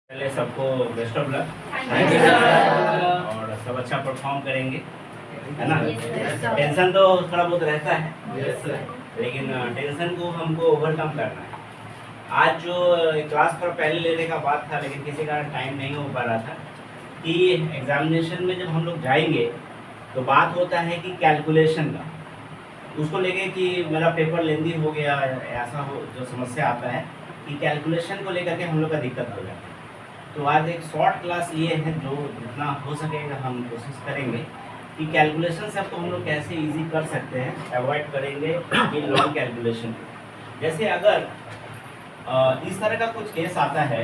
पहले सबको best of luck और सब अच्छा परफॉर्म करेंगे, है ना। टेंशन तो थोड़ा बहुत रहता है, लेकिन टेंशन को हमको ओवरकम करना है। आज जो क्लास पर पहले लेने का बात था, लेकिन किसी कारण टाइम नहीं हो पा रहा था कि एग्जामिनेशन में जब हम लोग जाएंगे तो बात होता है कि कैलकुलेशन का, उसको लेके कि मेरा पेपर लेंदी हो गया, ऐसा हो जो समस्या आता है कि कैलकुलेशन को लेकर के हम लोग का दिक्कत हो जाता है। तो आज एक शॉर्ट क्लास लिए हैं, जो जितना हो सकेगा हम कोशिश करेंगे कि कैलकुलेशन से आपको हम लोग कैसे इजी कर सकते हैं, अवॉइड करेंगे कि लॉन्ग कैलकुलेशन। जैसे अगर इस तरह का कुछ केस आता है,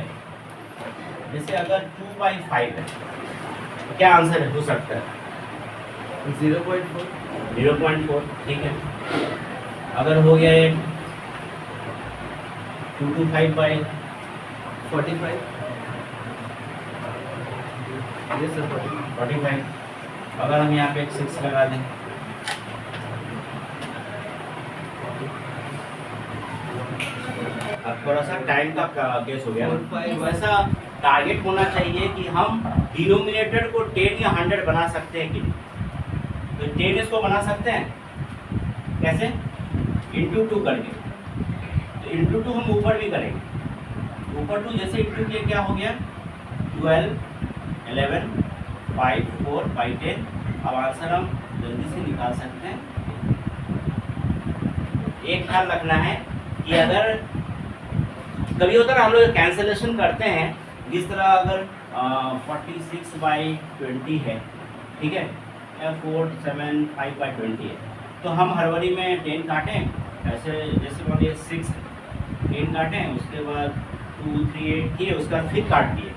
जैसे अगर 2/5 है तो क्या आंसर हो सकता है? 0.4, ठीक है। अगर हो गया ये 2/5/45, ये सर 45। अगर हम यहाँ पे एक 6 लगा दें, अब थोड़ा सा टाइम का केस हो गया। वैसा टारगेट होना चाहिए कि हम डिनोमिनेटर को 10 या 100 बना सकते हैं कि नहीं। तो 10 इसको बना सकते हैं कैसे? इंटू 2 करके। तो इंटू 2 हम ऊपर भी करेंगे, ऊपर 2 जैसे इंटू किया क्या हो गया 12, 11, 5, 4, 5, 10। अब आंसर हम जल्दी से निकाल सकते हैं। एक ख्याल रखना है कि अगर कभी होता है हम लोग कैंसिलेशन करते हैं, जिस तरह अगर 46/20 है, ठीक है, या 475/20 है, तो हम हरवरी में 10 काटें, ऐसे जैसे मान 6 10 काटें, उसके बाद 2, 3, 8 किए, उसके बाद फिर काट दिए,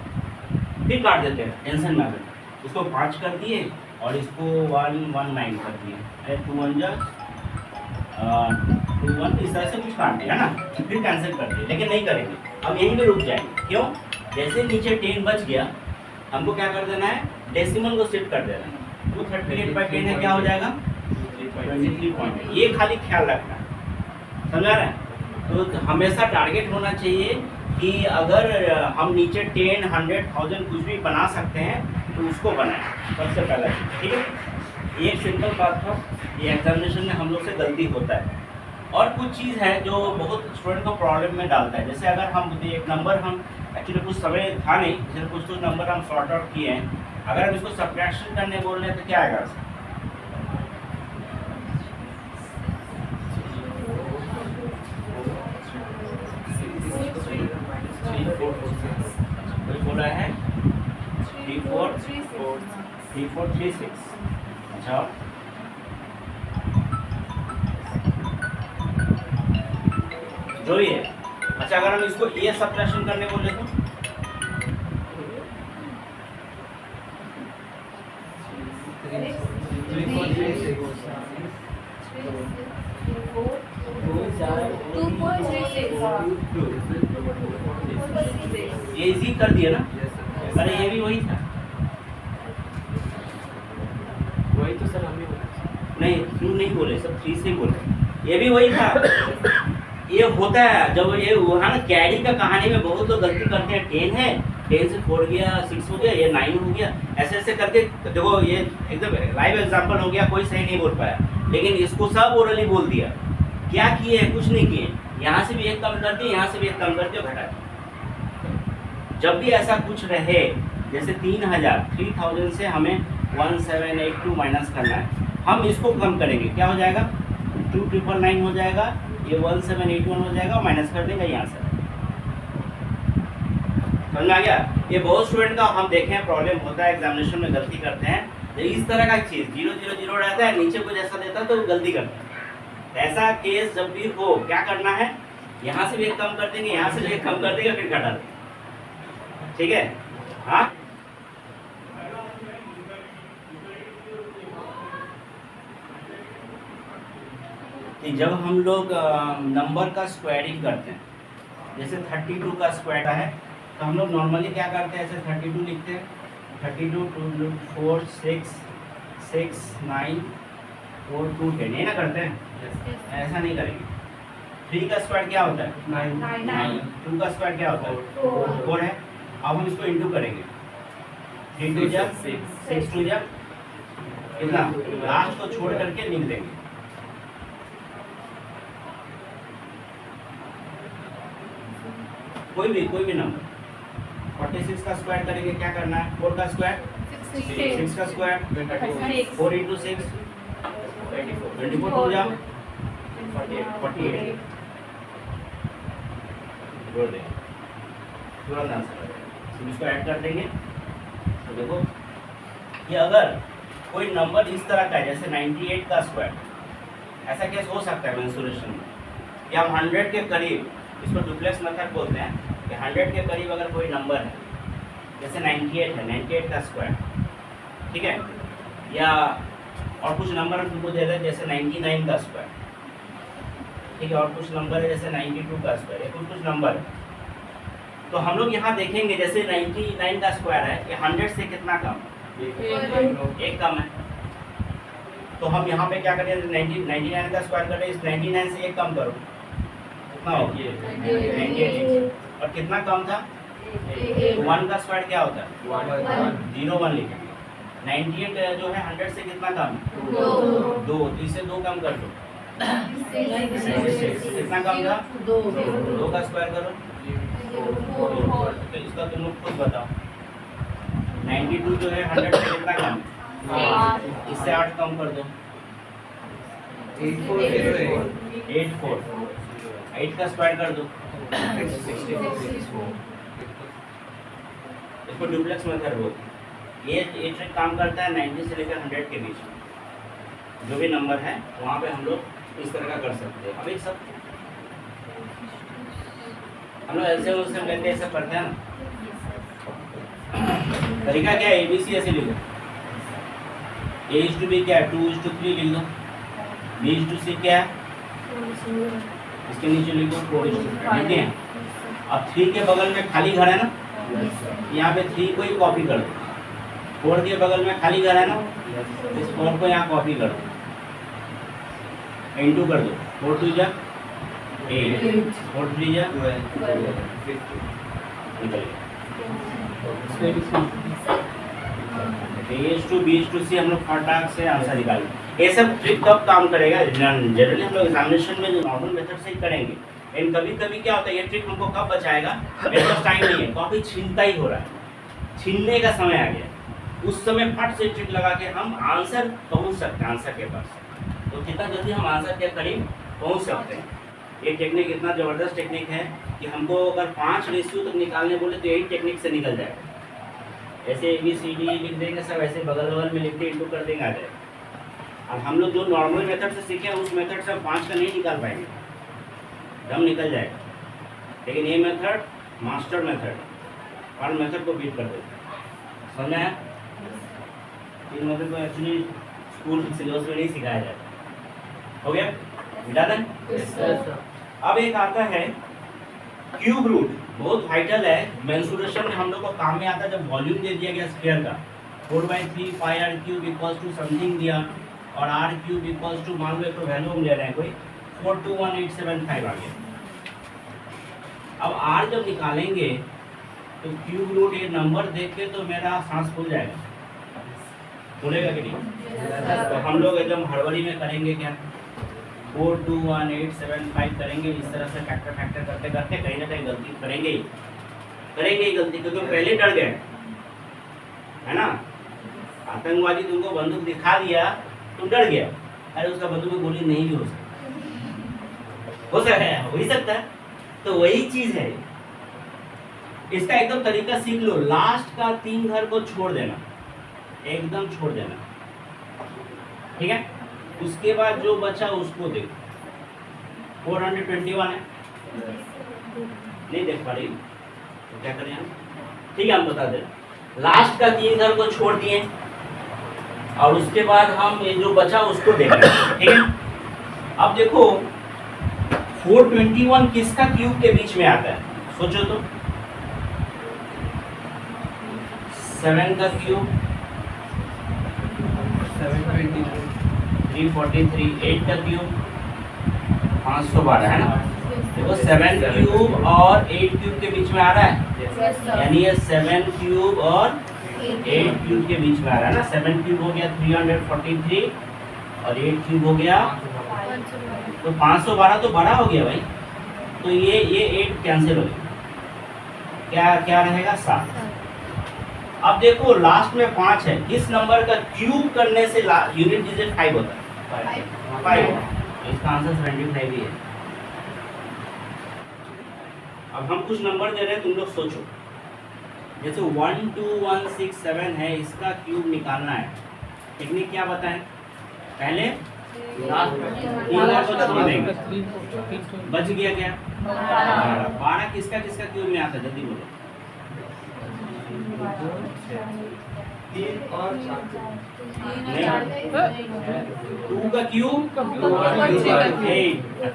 फिर काट देते हैं, टेंशन ना करें। इसको 5 कर दिए और इसको 119 कर दिए, 2 1 2 1, इस तरह से कुछ काट दिया ना, फिर कैंसिल कर दिए, लेकिन नहीं करेंगे। अब यहीं पे रुक जाएंगे। क्यों? जैसे नीचे 10 बच गया, हमको क्या कर देना है, डेसिमल को शिफ्ट कर देना है। 238/10 है, क्या हो जाएगा 23 ये खाली ख्याल रखना है, समझा रहे हैं? तो हमेशा टारगेट होना चाहिए कि अगर हम नीचे 10, 100, 1000 कुछ भी बना सकते हैं तो उसको बनाएं सबसे पहले, ठीक है। ये सिंपल बात था, ये एग्जामिनेशन में हम लोग से गलती होता है। और कुछ चीज़ है जो बहुत स्टूडेंट को प्रॉब्लम में डालता है। जैसे अगर हम एक नंबर, हम एक्चुअली कुछ समय था नहीं, जैसे कुछ नंबर हम सॉर्ट आउट किए हैं, अगर हम इसको सब्ट्रैक्शन करने बोल रहे हैं तो क्या आएगा? कोई बोला है 3 4 3 6। अच्छा, जो ही है। अच्छा, अगर हम इसको ये सब्ट्रैक्शन करने बोले तो ये इजी कर दिया ना। अरे ये भी वही था, वही तो सर हमें नहीं 2 नहीं बोले, सब 3 से ही बोले, ये भी वही था। ये होता है जब ये वहाँ ना कैरी का कहानी में बहुत लोग गलती करते हैं। 10 है, 10 से 4 गया, 6 हो गया, ये 9 हो गया, ऐसे ऐसे करके। देखो ये एकदम लाइव एग्जांपल हो गया, कोई सही नहीं बोल पाया, लेकिन इसको सब ओरली बोल दिया। क्या किए? कुछ नहीं किए। यहाँ से भी एक कम कर दिए, यहाँ से भी एक कम कर दिया, घटा दिया। जब भी ऐसा कुछ रहे, जैसे 3000 से हमें 1782 माइनस करना है, हम इसको कम करेंगे, क्या हो जाएगा 2999 हो जाएगा, ये 1781 हो जाएगा, माइनस कर देंगे यहाँ से। समझ आ गया? ये बहुत स्टूडेंट का हम देखे हैं प्रॉब्लम होता है, एग्जामिनेशन में गलती करते हैं। तो इस तरह का चीज़ 0 0 0 रहता है, नीचे कुछ ऐसा देता है तो गलती करते हैं। ऐसा केस जब भी हो, क्या करना है, यहाँ से भी एक कम कर देंगे, यहाँ से भी एक कम कर देंगे, फिर घटा देंगे, ठीक है। हाँ, कि जब हम लोग नंबर का स्क्वायरिंग करते हैं, जैसे 32 का स्क्वायर है, तो हम लोग नॉर्मली क्या करते हैं, ऐसे 32 लिखते हैं, 32 2 4 6 6 9 4 2 10, ये ना करते हैं। ऐसा नहीं करेंगे। 3 का स्क्वायर क्या होता है? 9। 2 का स्क्वायर क्या होता है? 4 है। अब हम इसको इंटू करेंगे। 3 2 जा 6 2 जा कितना, लास्ट को छोड़ करके लिख देंगे। कोई भी नंबर। 46 का स्क्वायर करेंगे, क्या करना है, 4 का स्क्वायर 6 का स्क्वायर 4 इंटू 6 24 हो जाओ 48 जोड़ देंगे, तुरंत आंसर आ जाएगा। फिर इसको ऐड कर देंगे। तो देखो कि अगर कोई नंबर इस तरह का है जैसे 98 का स्क्वायर, ऐसा केस हो सकता है मेंसुरेशन में, या हम 100 के करीब, इसको डुप्लेक्स मेथड बोलते हैं, कि 100 के करीब अगर कोई नंबर है जैसे 98 है, 98 का स्क्वायर, ठीक है, या और कुछ नंबर हम तुमको दे रहे हैं जैसे 99 का स्क्वायर, ठीक है, और कुछ नंबर है जैसे 92 का स्क्वायर, या कुछ नंबर है। तो हम लोग यहाँ देखेंगे जैसे 99 का स्क्वायर है, ये 100 से कितना कम, एक कम है। तो हम यहाँ पे क्या करें, 99 का स्क्वायर करें, इस 99 से एक कम करो, कितना हो, 98। और कितना कम था, 1 का स्क्वायर क्या होता है, 0 1 लिखेंगे। 98 जो है 100 से कितना कम, 2, तो इससे 2 कम कर दो, 96। कितना कम था, 2 का स्क्वायर करो, तो इसका तुम लोग खुद बताओ। 92 जो है 100 से कितना कम, इससे 8 कम कर दो, 84। 8 का स्क्वायर कर दो, 64। इसको डुप्लेक्स मेथड बोलते हैं। ये ट्रिक काम करता है 90 से लेकर 100 के बीच में, जो भी नंबर है वहाँ पे हम लोग इस तरह का कर सकते हैं। अब एक सब हम लोग एलसीएम उससे लेते हैं, सब पढ़ते हैं ना। तरीका क्या है, ABC ऐसे लिखो, A:B क्या है, 2:3 लिख दो, B:C क्या है, इसके नीचे लिखो 4:3, ठीक है। अब 3 के बगल में खाली घर है ना, यहाँ पे 3 को ही कॉपी कर दो। 4 के बगल में खाली घर है ना, इस 4 को यहाँ कॉपी कर दो, इंटू कर दो, 4 2 जा 8, 4 3 जा 12, निकल गया। A:B:C हम लोग फटाक से आंसर निकालेंगे। ये सब ट्रिक कब काम करेगा, जनरली हम लोग एग्जामिनेशन में जो नॉर्मल मेथड से ही करेंगे, लेकिन कभी कभी क्या होता है, ये ट्रिक हमको कब बचाएगा, मेरे पास टाइम नहीं है, कॉपी छीनता ही हो रहा है, छीनने का समय आ गया, उस समय फट से ट्रिक लगा के हम आंसर पहुंच सकते हैं आंसर के पास। तो कितना जल्दी हम आंसर के करीब पहुंच सकते हैं। ये टेक्निक इतना ज़बरदस्त टेक्निक है कि हमको अगर 5 रेशियो तक निकालने बोले तो यही टेक्निक से निकल जाएगा। ऐसे ABCD लिख देंगे सब, ऐसे बगल बगल में लिख के इंटू कर देंगे, आ जाएगा। अब हम लोग जो नॉर्मल मेथड से सीखे हैं उस मेथड से हम 5 का नहीं निकाल पाएंगे, दम निकल जाएगा। लेकिन ये मेथड मास्टर मेथड, और मेथड को बीट कर देगा। समझ में आया? इन मेथड को एक्चुअली स्कूल सिलेबस में नहीं सिखाया जाता। हो गया, मिटा दें? अब एक आता है क्यूब रूट, बहुत वाइटल है मेंसुरेशन में, हम लोग को काम में आता है। जब वॉल्यूम दे दिया गया स्फीयर का 4/3 πr³ इक्वल्स टू समथिंग दिया, और r³ इक्वल्स टू, मान लो तो वैल्यू हम ले रहे हैं कोई 421875 आ गया। अब r जब निकालेंगे तो क्यूब रूट ये नंबर देख के तो मेरा सांस फूल जाएगा, फूलेगा कि नहीं? तो हम लोग एकदम हड़बड़ी में करेंगे क्या, 421875 करेंगे, इस तरह से फैक्टर करते करते कहीं ना कहीं गलती करेंगे ही गलती, क्योंकि हम पहले डर गए, है ना। आतंकवादी तुमको बंदूक दिखा दिया, तुम डर गया, अरे उसका बंदूक में गोली नहीं भी हो सकता है, हो ही सकता है। तो वही चीज है, इसका एकदम तरीका सीख लो। लास्ट का 3 घर को छोड़ देना, एकदम छोड़ देना, ठीक है। उसके बाद जो बचा उसको देखो, 421 है, नहीं देख पा रही तो क्या करें हम, ठीक है, हम बता दें। लास्ट का 3 घर को छोड़ दिए, और उसके बाद हम ये जो बचा उसको देख रहे हैं, ठीक है। अब देखो 421 किसका क्यूब के बीच में आता है, सोचो तो। 7 का क्यूब 343, 8 का क्यूब 512 है ना। देखो 7 क्यूब और 8 क्यूब के बीच में आ रहा है, यानी ये 7 क्यूब और 8 क्यूब के बीच में आ रहा है ना। 7 क्यूब हो गया 343 और 8 क्यूब हो गया तो 512, तो बड़ा हो गया भाई। तो ये 8 कैंसिल हो गया, क्या क्या रहेगा 7। अब देखो लास्ट में 5 है, इस नंबर का क्यूब करने से यूनिट डिजिट 5 होता है, 5। इसका आंसर 75 ही है। अब हम कुछ नंबर दे रहे हैं, तुम लोग सोचो। जैसे 1 2 1 6 7 है, इसका क्यूब निकालना है। टेक्निक क्या बताएं? पहले लास्ट छोड़ देंगे, बच गया क्या 12। किसका किसका क्यूब में आता है, जल्दी बोलो। 3 और 2 का क्यूब 8,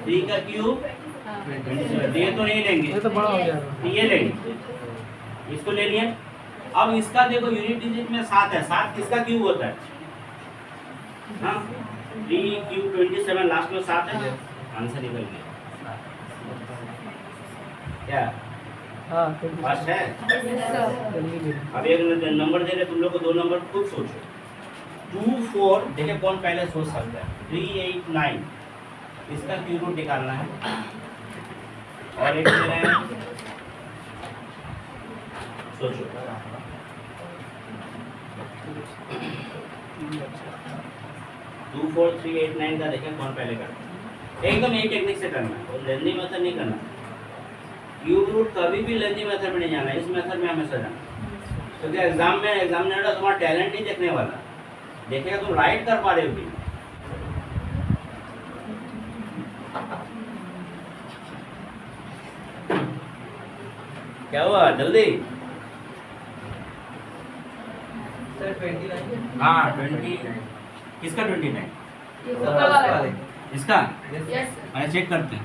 3 का क्यूब ये तो नहीं लेंगे, ये तो बड़ा हो गया। ये लेंगे, इसको ले लिए। अब इसका देखो यूनिट डिजिट में 7 है, 7 किसका क्यूब होता है? हाँ 3 क्यूब 27, लास्ट में 7 है, आंसर निकल गया। क्या फर्स्ट है? अब एक नंबर दे रहे तुम लोग को, 2 नंबर खुद सोचो। 2 4 देखिए कौन पहले सोच सकता है। 3 8 9 इसका क्यूब रूट निकालना है। और एक दे रहे हैं, सोचो। 2 4 3 8 9 का देखें कौन पहले करता है। एकदम एक टेक्निक से करना है, और लेंदी मेथड नहीं करना। क्यूब रूट कभी भी लेंदी मेथड में नहीं जाना, इस मेथड में हमेशा जाना। क्योंकि एग्जाम में एग्जामिनर तुम्हारा टैलेंट नहीं देखने वाला, देखेगा तुम राइट कर पा रहे हो कि क्या हुआ जल्दी। सर 29। हाँ 20 किसका 29? इसका मैं चेक करते हैं।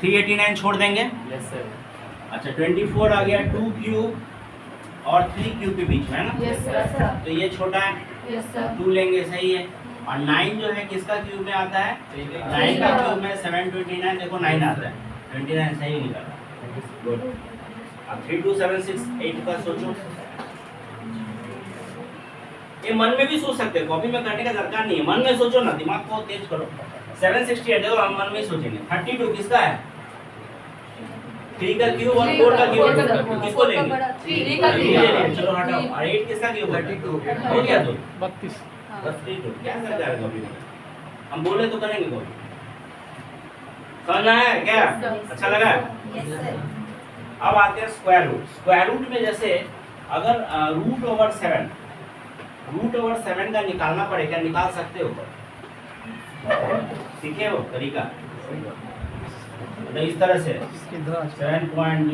389 छोड़ देंगे। Yes sir. अच्छा 24 आ गया 2 क्यूब और 3 क्यूब के बीच में है ना। तो ये छोटा है, 2 लेंगे, सही है। और 9 जो है किसका क्यूब में आता है? 9 का क्यूब में 729, देखो 9 आता है, 29 सही निकाला। गुड। अब 3 2 7 6 8 का सोचो। ये मन में भी सोच सकते हैं, कॉपी में करने का दरकार नहीं है, मन में सोचो ना, दिमाग को तेज करो। 768 देखो हम मन में ही सोचेंगे। 32 किसका है? 3 का क्यूब और 4 का क्यूब, किसको लेंगे? 3 का क्यूब, चलो हटाओ। और 8 किसका क्यूब? 32 हो गया। तो 32 बस 32 क्या कर जा रहे कॉपी में? हम बोले तो करेंगे कॉपी। समझ में आया क्या? अच्छा लगा? अब आते हैं स्क्वायर रूट। स्क्वायर रूट में जैसे अगर रूट ओवर 7 का निकालना पड़े, क्या निकाल सकते हो? सीखे हो तरीका? तो इस तरह से 7.000000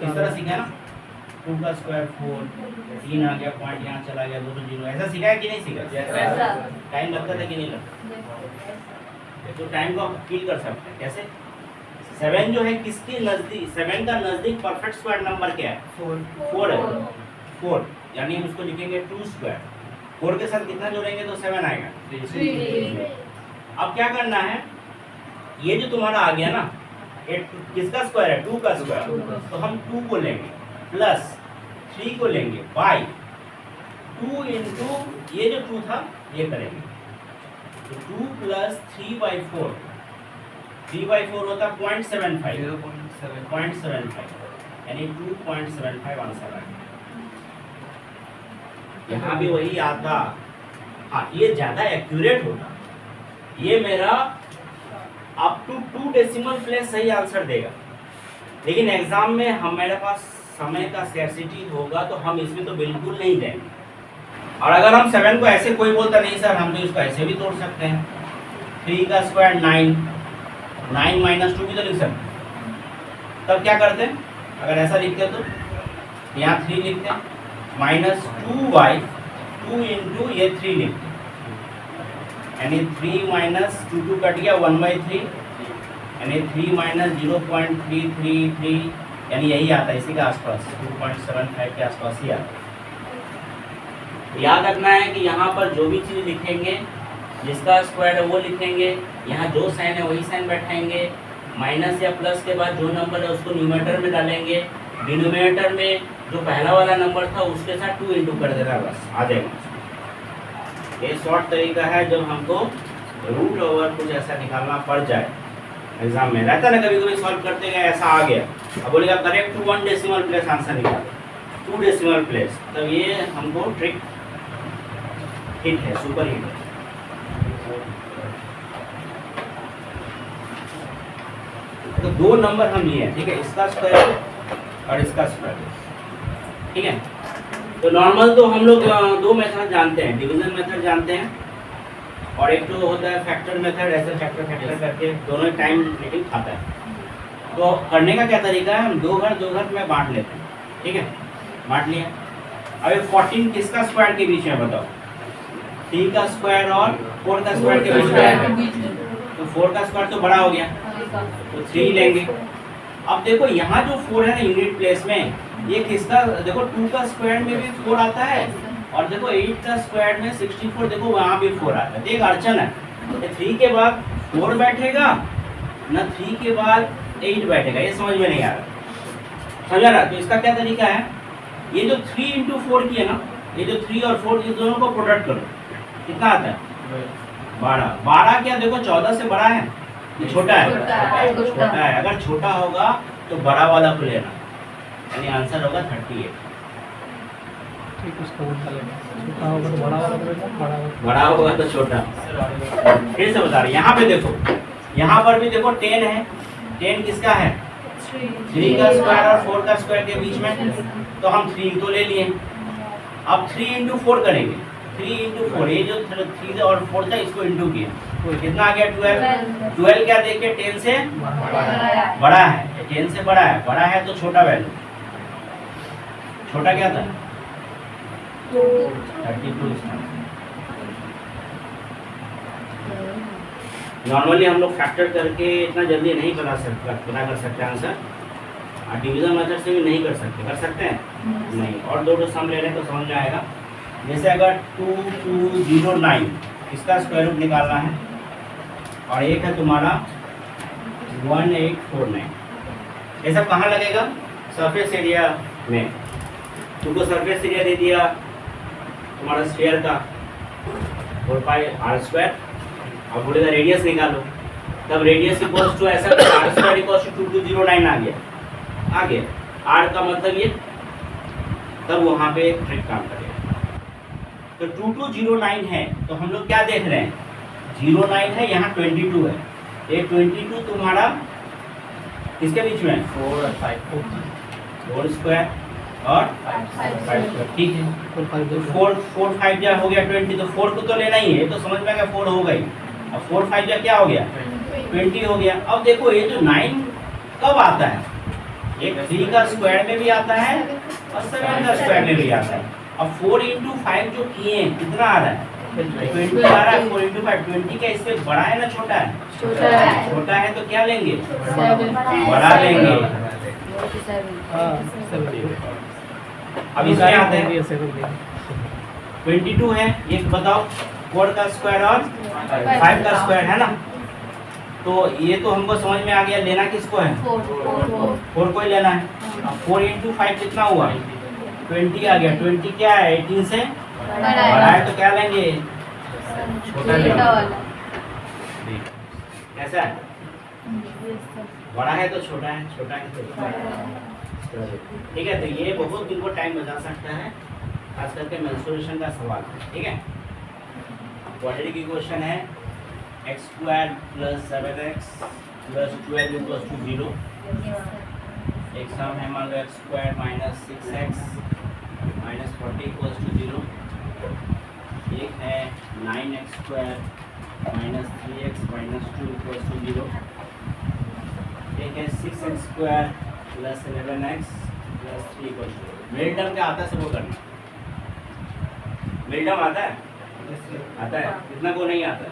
इस तरह सीखा ना। 2 का स्क्वायर 4, 3 आ गया, पॉइंट यहाँ चला गया, 2 0, ऐसा सीखा है कि नहीं सीखा? टाइम लगता था कि नहीं लगता? तो टाइम को हम किल कर सकते हैं कैसे? 7 जो है किसके नजदीक, 7 का नजदीक परफेक्ट स्क्वायर नंबर क्या है? 4 है। 4 यानी हम उसको लिखेंगे 2 स्क्वायर। 4 के साथ कितना जोड़ेंगे तो 7 आएगा। 3। अब क्या करना है, ये जो तुम्हारा आ गया ना, ये किसका स्क्वायर है? 2 का स्क्वायर। तो हम 2 को लेंगे प्लस 3 को लेंगे बाई 2 इंटू ये जो 2 था ये करेंगे। तो 2 प्लस 3/4, 3/4 होता है 0.75 यानी 2.75 आंसर आ गया। यहाँ भी वही आता। हाँ ये ज़्यादा एक्यूरेट होता, ये मेरा अप टू 2 डेसिमल प्लेस सही आंसर देगा। लेकिन एग्जाम में हम मेरे पास समय का स्कैर्सिटी होगा तो हम इसमें तो बिल्कुल नहीं देंगे। और अगर हम 7 को ऐसे, कोई बोलता नहीं सर हम तो इसको ऐसे भी तोड़ सकते हैं। 3 का स्क्वायर 9, 9 माइनस 2 भी तो लिख सकते। तब क्या करते हैं, अगर ऐसा लिखते तो यहाँ 3 लिखते हैं माइनस 2y 2 इंटू ये 3 लिखते यानी 3 माइनस 2 कट गया 1/3 यानी 3 माइनस 0.333 यानी यही आता है, इसी के आसपास 2.75 के आसपास ही आता है। याद रखना है कि यहाँ पर जो भी चीज़ लिखेंगे जिसका स्क्वायर है वो लिखेंगे, यहाँ जो साइन है वही साइन बैठाएंगे, माइनस या प्लस के बाद जो नंबर है उसको न्यूमरेटर में डालेंगे, डिनोमिनेटर में जो पहला वाला नंबर था उसके साथ 2 इंटू कर देना, बस आ जाएगा। ये शॉर्ट तरीका है जब हमको रूट ओवर कुछ ऐसा निकालना पड़ जाए। एग्जाम में रहता ना कभी कभी सॉल्व करते गए ऐसा आ गया, अब बोलेगा करेक्ट 1 डेसिमल प्लेस आंसर निकालो, 2 डेसिमल प्लेस, तब ये हमको ट्रिक हिट है, सुपर हिट है। तो 2 नंबर हम लिए हैं, ठीक है, इसका स्क्वायर और इसका स्क्वायर, ठीक है। तो नॉर्मल तो हम लोग 2 मेथड जानते हैं, डिवीजन मेथड जानते हैं और एक तो होता है फैक्टर मेथड, ऐसे फैक्टर करके दोनों टाइम लेकिन खाता है। तो करने का क्या तरीका है, हम 2 घर में बांट लेते हैं, ठीक है, बांट लिया। अब 14 किसका स्क्वायर के बीच में बताओ, 3 का स्क्वायर और 4 का स्क्वायर के बीच में, तो 4 का स्क्वायर तो बड़ा हो गया तो 3 लेंगे। अब देखो यहाँ जो 4 है ना यूनिट प्लेस में, ये किसका, देखो 2 का स्क्वायर में भी 4 आता है और देखो 8 का स्क्वायर में 64, देखो वहाँ भी 4 आता है। देख अड़चन है, 3 के बाद 4 बैठेगा ना, 3 के बाद 8 बैठेगा, ये समझ में नहीं आ रहा, समझा ना। तो इसका क्या तरीका है, ये जो 3 इंटू 4 की है ना, ये जो 3 और 4 इस दोनों को प्रोडक्ट करो, कितना आता है 12। 12 क्या, देखो 14 से बड़ा है, ये छोटा है, छोटा है। अगर छोटा होगा तो बड़ा वाला को लेना, यानी आंसर होगा 38। बड़ा होगा तो छोटा। फिर से बता रहे, यहाँ पे देखो, यहाँ पर भी देखो 10 है, 10 किसका है, 3 का स्क्वायर और 4 का स्क्वायर के बीच में, तो हम 3 तो ले लिए। अब 3 इंटू 4 करेंगे, 3 इंटू 4, ये जो 3 और 4 था इसको इंटू किया, तो कितना आ गया 12। 12 क्या देखिए 10 से बड़ा है, 10 से बड़ा है तो छोटा वैल्यू, छोटा क्या था 32। नॉर्मली हम लोग फैक्टर करके इतना जल्दी नहीं बना कर सकते आंसर, और डिवीजन मेथड से भी नहीं कर सकते हैं नहीं, और 2 सम ले लें तो समझ में आएगा। जैसे अगर 2209 इसका स्क्वायर रूट निकालना है और एक है तुम्हारा 1849, ये सब कहाँ लगेगा, सरफेस एरिया में। तुमको सरफेस एरिया दे दिया तुम्हारा स्फीयर का 4πr², अब बोलेगा रेडियस निकालो, तब रेडियस इक्वल्स टू ऐसा r² इक्वल्स टू 2209 आ गया r का मतलब ये, तब वहाँ पे ट्रिक काम करेगा। तो 2209 है तो हम लोग क्या देख रहे हैं, 09 है, यहाँ 22 है, ये 22 तुम्हारा किसके बीच में 4 और 5, 4 स्क्वायर और 5, ठीक है। 4 5 जा हो गया 20, तो 4 को तो लेना ही है, तो समझ में आ गया 4 हो गई। अब 4 5 जा क्या हो गया 20 हो गया। अब देखो ये जो 9 कब आता है, एक 3 का स्क्वायर में भी आता है और 7 का स्क्वायर में भी आता है। अब 4 इंटू 5 जो किए कितना आ रहा है 20 आ रहा है। 4 इंटू 5 20 का इससे बड़ा है ना छोटा है, छोटा है तो क्या लेंगे बड़ा लेंगे। अब इसमें आते हैं 22 है, ये बताओ 4 का स्क्वायर और 5 का स्क्वायर है ना, तो ये तो हमको समझ में आ गया, लेना किसको है 4 को ही लेना है। अब 4 इंटू 5 कितना हुआ 20 आ गया, 20 क्या है 18 से बड़ा है तो क्या लेंगे छोटा लेंगे। कैसा है, बड़ा है तो छोटा है, छोटा है तो बड़ा है, ठीक है। तो ये बहुत तुमको टाइम बचा सकता है, खास करके मेंसुरेशन का सवाल है, ठीक है। क्वाड्रेटिक इक्वेशन है x² + 7x + 12 = 0। एक सम है मान लो x² - 6x - 40 = 0। एक है 9x² - 3x - 2 = 0। एक है 6x² + 11x + 3 = 0। मिड टर्म क्या आता है सबको करना, मिड टर्म आता है, आता है, कितना को नहीं आता है।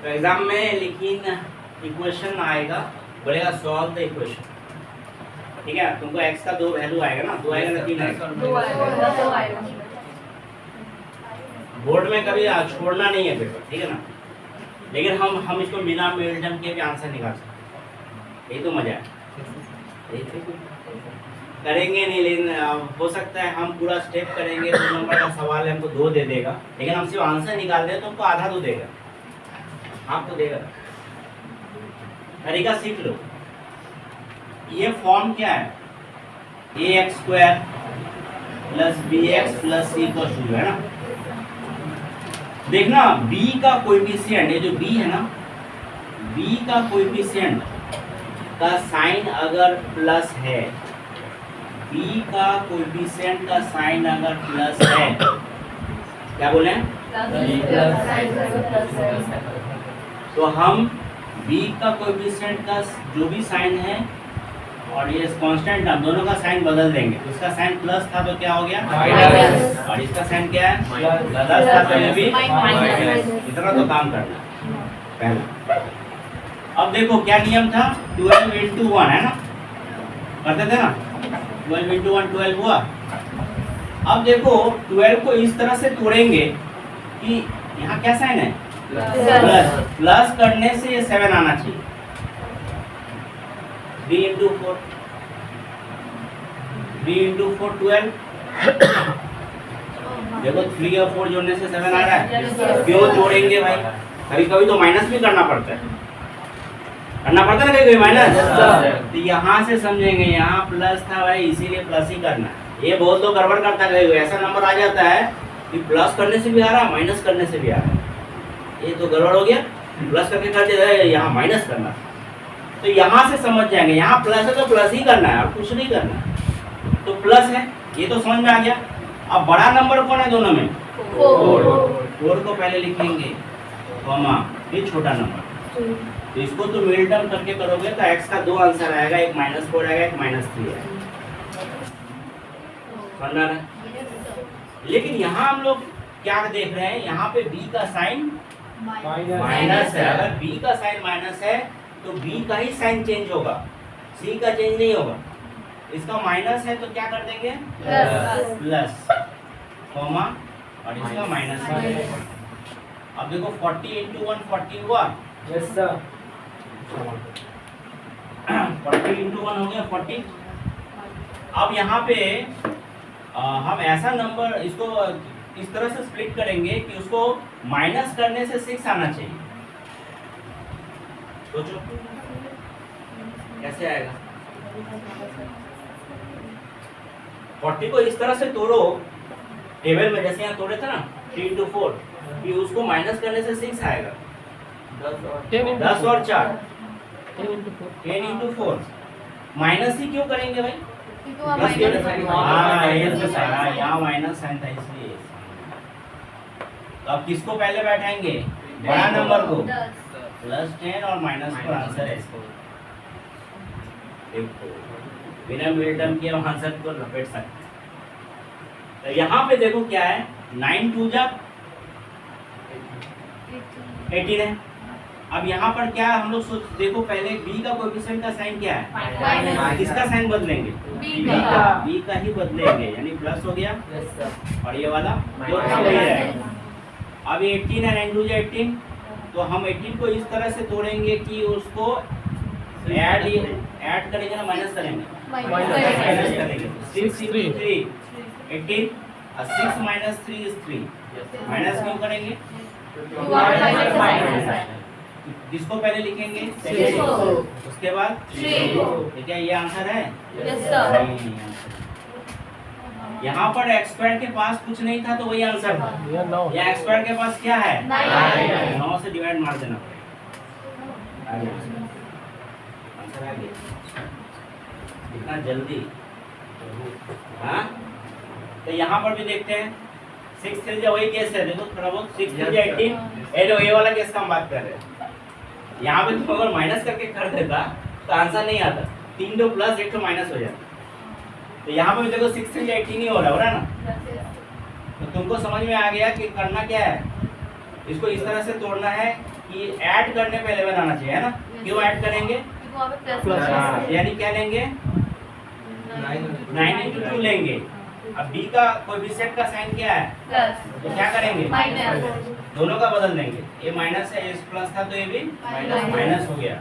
तो एग्जाम में लेकिन इक्वेशन आएगा, बोलेगा सॉल्व द इक्वेशन, ठीक है। तुमको x का 2 वैल्यू आएगा ना, 2 आएगा ना 3 आएगा। बोर्ड में कभी छोड़ना नहीं है पेपर, ठीक है ना। लेकिन हम इसको बिना मिड टर्म के भी आंसर निकाल सकते, यही तो मजा है। यही तो करेंगे नहीं, लेकिन हो सकता है हम पूरा स्टेप करेंगे, 2 नंबर का सवाल है हमको 2 दे देगा, लेकिन हम सिर्फ आंसर निकाल दें तो हमको आधा तो देगा, आपको देगा। तरीका सीख लो। ये फॉर्म क्या है, ax² + bx + c = 0 है ना। देखना b का कोएफिशिएंट, ये जो b है ना, b का कोएफिशिएंट का साइन अगर प्लस है, b का कोएफिशिएंट का साइन अगर प्लस है, क्या बोले, तो हम b का कोएफिशिएंट का जो भी साइन है और ये कांस्टेंट टर्म दोनों का साइन बदल देंगे। तो इसका साइन प्लस था तो क्या हो गया माइनस, और इसका साइन क्या है प्लस था तो ये भी माइनस। इतना तो काम करना पहला। अब देखो क्या नियम था, 12 × 1 है ना, करते थे ना, 12 × 1 12 हुआ। अब देखो 12 को इस तरह से तोड़ेंगे कि यहाँ क्या साइन है प्लस, प्लस करने से ये 7 आना चाहिए। 3 × 4 12। देखो 3 और 4 जोड़ने से 7 आ रहा है। क्यों जोड़ेंगे भाई, कभी कभी तो माइनस भी करना पड़ता है, ना कभी माइनस। तो यहाँ से समझेंगे, यहाँ प्लस था भाई इसीलिए प्लस ही करना है। ये बहुत लोग गड़बड़ करता है, ऐसा नंबर आ जाता है कि प्लस करने से भी आ रहा, माइनस करने से भी आ रहा, ये तो गड़बड़ हो गया। प्लस करके कर देता है, यहाँ माइनस करना। तो यहाँ से समझ जाएंगे, यहाँ प्लस है तो प्लस ही करना है और कुछ नहीं करना है। तो प्लस है, ये तो समझ में आ गया। अब बड़ा नंबर कौन है दोनों में, 4 को पहले लिखेंगे कॉमा, ये छोटा नंबर। तो इसको तो मिड टर्म करके करोगे तो x का 2 आंसर आएगा, एक -4 आएगा, एक -3 आएगा। समझ रहा है। लेकिन यहाँ हम लोग क्या देख रहे हैं, यहाँ पे b का साइन माइनस है। अगर b का साइन माइनस है तो b का ही साइन चेंज होगा, c का चेंज नहीं होगा। इसका माइनस है तो क्या कर देंगे प्लस कॉमा, और इसका माइनस है। अब देखो 40 × 1 40 हुआ, यस सर। 40 × 1 हो गया 40। अब यहाँ पे हम ऐसा नंबर इसको इस तरह से स्प्लिट करेंगे कि उसको माइनस करने से 6 आना चाहिए। सोचो कैसे आएगा। 40 को इस तरह से तोड़ो टेबल में, जैसे यहाँ तोड़े थे ना 3 × 4, कि उसको माइनस करने से 6 आएगा। 10 और 4 10 × 4। माइनस ही क्यों करेंगे भाई, प्लस क्यों? यहाँ माइनस साइन था इसलिए। तो अब किसको पहले बैठाएंगे, बड़ा नंबर को, +10 और माइनस पर आंसर है इसको। देखो बिना मिड टर्म के हम आंसर को लपेट सकते। तो यहाँ पे देखो क्या है, 9 × 2 = 18 है। अब यहाँ पर क्या हम लोग सोच, देखो पहले b का कोएफिशिएंट का साइन क्या है, किसका साइन बदलेंगे, b का ही बदलेंगे, यानी प्लस हो गया और ये वाला जो था वही रहेगा। अब 18 है, 9 × 2 = 18। तो हम 18 को इस तरह से तोड़ेंगे कि उसको ऐड करेंगे ना माइनस करेंगे, माइनस करेंगे। 6 × 3 18 और 6 - 3 = 3। माइनस क्यों करेंगे, किसको पहले लिखेंगे, उसके बाद ठीक है। ये आंसर है यहाँ पर x² के पास कुछ नहीं था तो वही आंसर था। यहाँ x² के पास क्या है 9 से डिवाइड मार देना पड़ेगा, आंसर आ गया। इतना जल्दी। हाँ तो यहाँ पर भी देखते हैं 6 3 वही केस है, देखो थोड़ा बहुत 6 3 18। ये वाला केस का हम बात कर रहे हैं। यहाँ पे तुम अगर माइनस करके कर देता तो आंसर नहीं आता, 3 तो प्लस 1 तो माइनस हो जाता। तो यहाँ पे देखो 6 3 18 ही हो रहा है ना। तो तुमको समझ में आ गया कि करना क्या है, इसको इस तरह से तोड़ना है कि ऐड करने पे 11 आना चाहिए, है ना। क्यों ऐड करेंगे, यानी क्या लेंगे 9 × 2 लेंगे। अब b का कोएफिशिएंट का साइन क्या है, तो क्या करेंगे दोनों का बदल देंगे, ये माइनस है, ये प्लस था तो ये भी माइनस। माइनस हो गया।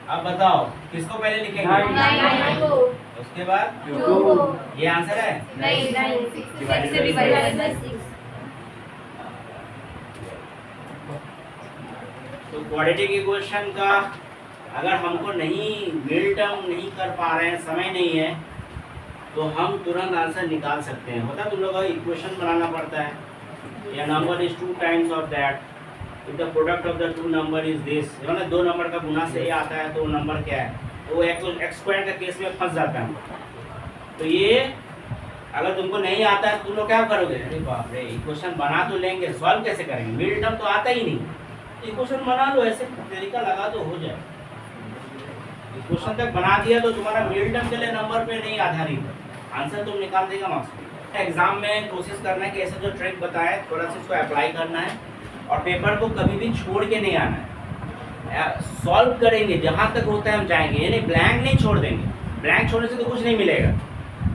अब बताओ किसको पहले लिखेंगे? 9 को उसके बाद 2 को ये आंसर है। नहीं 6 से डिवाइड बाय 6। तो क्वाड्रेटिक इक्वेशन का अगर हमको नहीं मिड टर्म नहीं कर पा रहे हैं, समय नहीं है, तो हम तुरंत आंसर निकाल सकते हैं। होता तुम लोग का इक्वेशन बनाना पड़ता है, या number is 2 times of that, if the product of the 2 number is this, मतलब 2 नंबर का गुना से ये आता है तो नंबर क्या है, तो एक्स स्क्वायर का केस में फंस जाता है। तो ये अगर तुमको नहीं आता है तो तुम लोग क्या करोगे? अरे बाप रे, इक्वेशन बना तो लेंगे, सॉल्व कैसे करेंगे? मिड टर्म तो आता ही नहीं, इक्वेशन बना लो, ऐसे तरीका लगा तो हो जाए। इक्वेशन तक बना दिया तो तुम्हारा मिड टर्म के लिए नंबर पे नहीं आधारित है, आंसर तुम निकाल देगा मार्क्स। एग्जाम में कोशिश करना है कि ऐसा जो ट्रिक बताया थोड़ा सा इसको अप्लाई करना है, और पेपर को कभी भी छोड़ के नहीं आना है, सॉल्व करेंगे, जहाँ तक होता है हम जाएंगे, यानी ब्लैंक नहीं छोड़ देंगे। ब्लैंक छोड़ने से तो कुछ नहीं मिलेगा,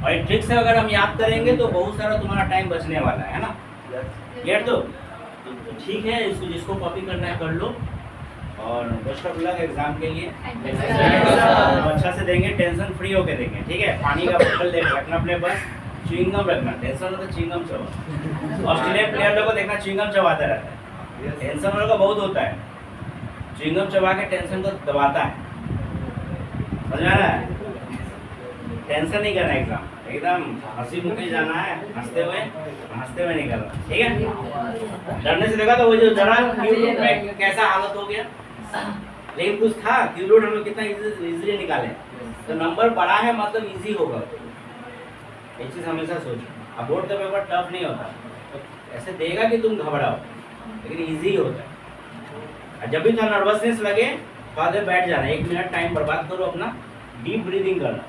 और ये ट्रिक से अगर हम याद करेंगे तो बहुत सारा तुम्हारा टाइम बचने वाला है ना। क्लियर? तो ठीक है, इसको जिसको कॉपी करना है कर लो, और बेस्ट ऑफ लक एग्जाम के लिए। अच्छा से देंगे, टेंशन फ्री होके देंगे, ठीक है। पानी का बोतल रखना अपने पास, च्युइंगम रखना, टेंशन हो तो च्युइंगम चबाओ। ऑस्ट्रेलियन प्लेयर लोगों को देखना च्युइंगम चबाता रहता है, टेंशन वालों का बहुत होता है, च्युइंगम चबा के टेंशन को दबाता है, समझ में आ रहा है? टेंशन नहीं करना, एग्जाम एकदम हंसी मुखी जाना है, हंसते हुए निकलना, ठीक है। डरने से देखा तो वो जो डरा क्यू रूट में कैसा हालत हो गया, लेकिन कुछ था, क्यू रूट हम लोग कितना इजीली निकाले, तो नंबर बड़ा है मतलब इजी होगा, ये चीज़ हमेशा सोचो। अब बोर्ड का पेपर टफ नहीं होता, तो ऐसे देगा कि तुम घबराओ, लेकिन इजी होता है। जब भी थोड़ा नर्वसनेस लगे तो आगे बैठ जाना, 1 मिनट टाइम बर्बाद करो अपना, डीप ब्रीदिंग करना।